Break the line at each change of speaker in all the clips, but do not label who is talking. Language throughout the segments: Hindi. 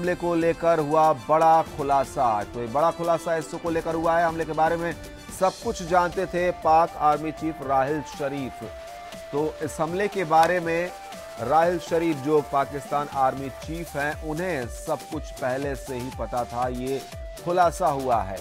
हमले को लेकर हुआ बड़ा खुलासा। तो ये बड़ा खुलासा इसको को लेकर हुआ है। हमले के बारे में सब कुछ जानते थे पाक आर्मी चीफ राहिल शरीफ। तो इस हमले के बारे में राहिल शरीफ जो पाकिस्तान आर्मी चीफ हैं, उन्हें सब कुछ पहले से ही पता था। ये खुलासा हुआ है।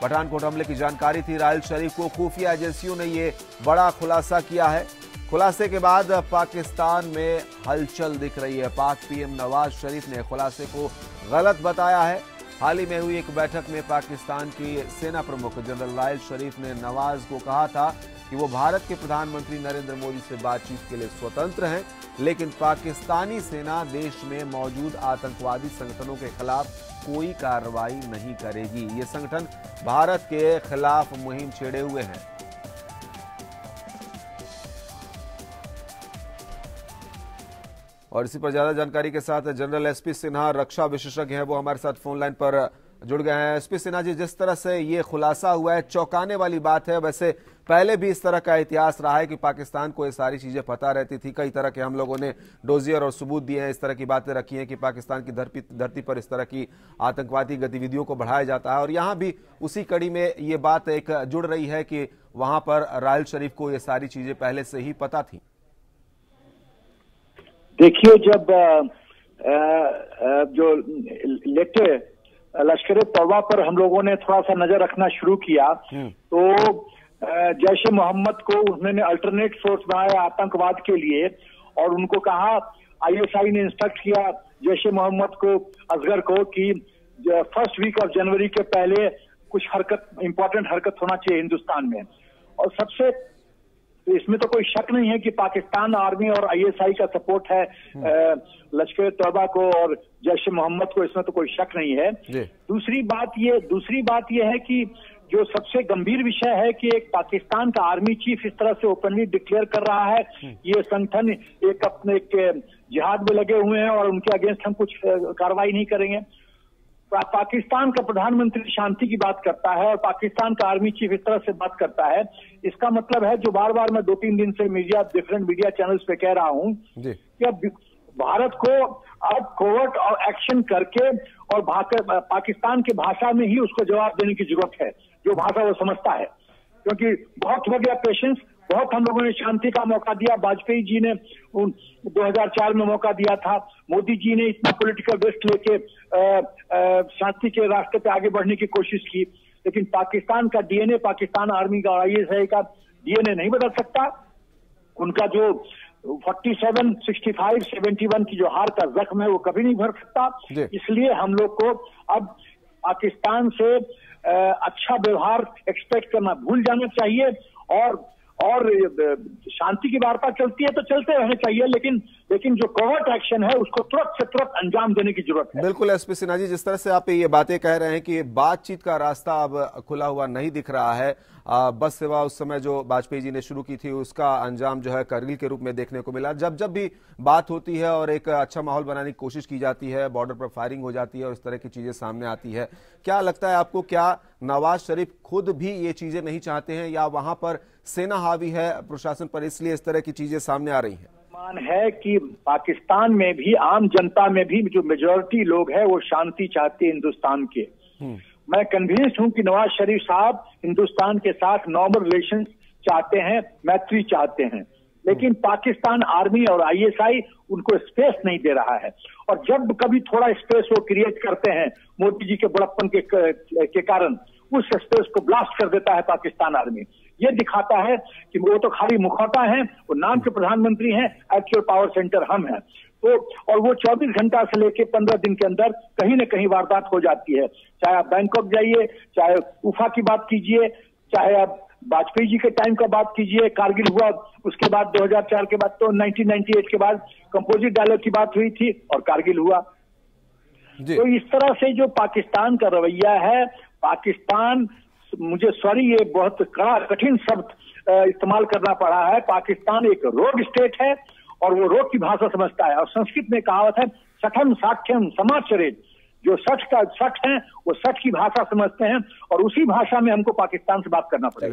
पठानकोट हमले की जानकारी थी राहिल शरीफ को। खुफिया एजेंसियों ने ये बड़ा खुलासा किया है। खुलासे के बाद पाकिस्तान में हलचल दिख रही है। पाक पीएम नवाज शरीफ ने खुलासे को गलत बताया है। हाल ही में हुई एक बैठक में पाकिस्तान की सेना प्रमुख जनरल राहिल शरीफ ने नवाज को कहा था कि वो भारत के प्रधानमंत्री नरेंद्र मोदी से बातचीत के लिए स्वतंत्र हैं, लेकिन पाकिस्तानी सेना देश में मौजूद आतंकवादी संगठनों के खिलाफ कोई कार्रवाई नहीं करेगी। ये संगठन भारत के खिलाफ मुहिम छेड़े हुए हैं। और इसी पर ज्यादा जानकारी के साथ जनरल एसपी सिन्हा, रक्षा विशेषज्ञ हैं, वो हमारे साथ फोन लाइन पर जुड़ गए हैं। एसपी सिन्हा जी, जिस तरह से ये खुलासा हुआ है, चौंकाने वाली बात है। वैसे पहले भी इस तरह का इतिहास रहा है कि पाकिस्तान को ये सारी चीजें पता रहती थी। कई तरह के हम लोगों ने डोजियर और सबूत दिए हैं, इस तरह की बातें रखी हैं कि पाकिस्तान की धरती पर इस तरह की आतंकवादी गतिविधियों को बढ़ाया जाता है। और यहाँ भी उसी कड़ी में ये बात एक जुड़ रही है कि वहां पर राहिल शरीफ को ये सारी चीजें पहले से ही पता थी।
देखिए, जब जो लश्कर तौबा पर हम लोगों ने थोड़ा सा नजर रखना शुरू किया, तो जैश ए मोहम्मद को उन्होंने अल्टरनेट सोर्स बनाया आतंकवाद के लिए, और उनको कहा, आईएसआई ने इंस्ट्रक्ट किया जैश ए मोहम्मद को, असगर को, कि फर्स्ट वीक ऑफ जनवरी के पहले कुछ इंपॉर्टेंट हरकत होना चाहिए हिंदुस्तान में। और सबसे तो इसमें तो कोई शक नहीं है कि पाकिस्तान आर्मी और आईएसआई का सपोर्ट है लश्कर तौबा को और जैश ए मोहम्मद को, इसमें तो कोई शक नहीं है। दूसरी बात ये है कि जो सबसे गंभीर विषय है कि एक पाकिस्तान का आर्मी चीफ इस तरह से ओपनली डिक्लेयर कर रहा है ये संगठन एक अपने जिहाद में लगे हुए हैं और उनके अगेंस्ट हम कुछ कार्रवाई नहीं करेंगे। पाकिस्तान का प्रधानमंत्री शांति की बात करता है और पाकिस्तान का आर्मी चीफ इस तरह से बात करता है। इसका मतलब है, जो बार बार मैं 2-3 दिन से डिफरेंट मीडिया चैनल्स पे कह रहा हूं, कि अब भारत को अब कोवर्ट और एक्शन करके और पाकिस्तान की भाषा में ही उसको जवाब देने की जरूरत है, जो भाषा वो समझता है। क्योंकि बहुत हो गया पेशेंस, बहुत हम लोगों ने शांति का मौका दिया। वाजपेयी जी ने 2004 में मौका दिया था, मोदी जी ने इतना पॉलिटिकल रिस्क लेके शांति के रास्ते पे आगे बढ़ने की कोशिश की, लेकिन पाकिस्तान का डीएनए, पाकिस्तान आर्मी का और आईएसआई का डीएनए नहीं बदल सकता। उनका जो 47, 65, 71 की जो हार का जख्म है वो कभी नहीं भर सकता। इसलिए हम लोग को अब पाकिस्तान से अच्छा व्यवहार एक्सपेक्ट करना भूल जाना चाहिए, और शांति की वार्ता चलती है तो चलते रहने चाहिए, लेकिन जो कोवर्ट एक्शन है उसको तुरंत से तुरंत अंजाम देने की जरूरत है।
बिल्कुल एसपी सिन्हा जी, जिस तरह से आप ये बातें कह रहे हैं कि बातचीत का रास्ता अब खुला हुआ नहीं दिख रहा है। बस सेवा उस समय जो वाजपेयी जी ने शुरू की थी, उसका अंजाम जो है करगिल के रूप में देखने को मिला। जब भी बात होती है और एक अच्छा माहौल बनाने की कोशिश की जाती है, बॉर्डर पर फायरिंग हो जाती है और इस तरह की चीजें सामने आती है, क्या लगता है आपको, क्या नवाज शरीफ खुद भी ये चीजें नहीं चाहते हैं, या वहां पर सेना हावी है प्रशासन पर, इसलिए इस तरह की चीजें सामने आ रही हैं?
मान है कि पाकिस्तान में भी, आम जनता में भी जो मेजॉरिटी लोग हैं वो शांति चाहते हैं हिंदुस्तान के। मैं कन्विंस्ड हूं कि नवाज शरीफ साहब हिंदुस्तान के साथ नॉर्मल रिलेशन चाहते हैं, मैत्री चाहते हैं, लेकिन पाकिस्तान आर्मी और आईएसआई उनको स्पेस नहीं दे रहा है। और जब कभी थोड़ा स्पेस वो क्रिएट करते हैं मोदी जी के बड़प्पन के कारण, उस स्पेस को ब्लास्ट कर देता है पाकिस्तान आर्मी। ये दिखाता है कि वो तो खाली मुखौटा है, वो नाम के प्रधानमंत्री हैं, एक्चुअल पावर सेंटर हम हैं। तो और वो 24 घंटा से लेके 15 दिन के अंदर कहीं न कहीं वारदात हो जाती है। चाहे आप बैंकॉक जाइए, चाहे उफा की बात कीजिए, चाहे आप वाजपेयी जी के टाइम का बात कीजिए, कारगिल हुआ, उसके बाद 2004 के बाद, तो 1998 के बाद कंपोजिट डायलॉग की बात हुई थी और कारगिल हुआ। तो इस तरह से जो पाकिस्तान का रवैया है, पाकिस्तान, मुझे सॉरी ये बहुत कठिन शब्द इस्तेमाल करना पड़ा है, पाकिस्तान एक रोग स्टेट है और वो रोग की भाषा समझता है। और संस्कृत में कहावत है, सठम साक्ष्यम समाचरेत, जो सठ है वो सठ की भाषा समझते हैं और उसी भाषा में हमको पाकिस्तान से बात करना पड़ेगा।